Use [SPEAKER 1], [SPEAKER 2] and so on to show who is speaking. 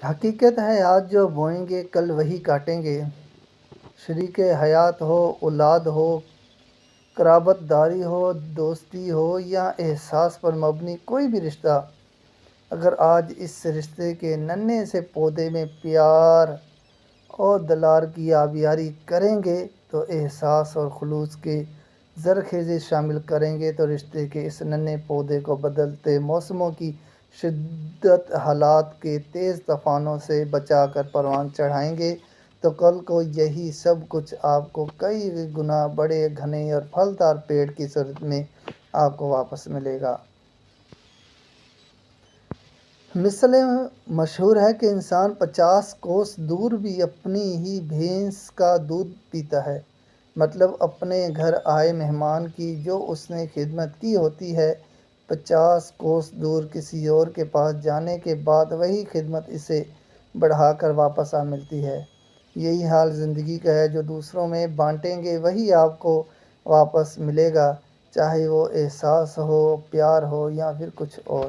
[SPEAKER 1] حقیقت ہے آج جو بوئیں گے کل وہی کاٹیں گے۔ شریک حیات ہو، اولاد ہو، قرابت داری ہو، دوستی ہو یا احساس پر مبنی کوئی بھی رشتہ، اگر آج اس رشتے کے ننھے سے پودے میں پیار اور دلار کی آبیاری کریں گے تو احساس اور خلوص کے زرخیزی شامل کریں گے تو رشتے کے اس ننھے پودے کو بدلتے موسموں کی شدت، حالات کے تیز طوفانوں سے بچا کر پروان چڑھائیں گے تو کل کو یہی سب کچھ آپ کو کئی گنا بڑے گھنے اور پھلدار پیڑ کی صورت میں آپ کو واپس ملے گا۔ مثل مشہور ہے کہ انسان 50 کوس دور بھی اپنی ہی بھینس کا دودھ پیتا ہے، مطلب اپنے گھر آئے مہمان کی جو اس نے خدمت کی ہوتی ہے، 50 کوس دور کسی اور کے پاس جانے کے بعد وہی خدمت اسے بڑھا کر واپس آ ملتی ہے۔ یہی حال زندگی کا ہے، جو دوسروں میں بانٹیں گے وہی آپ کو واپس ملے گا، چاہے وہ احساس ہو، پیار ہو یا پھر کچھ اور۔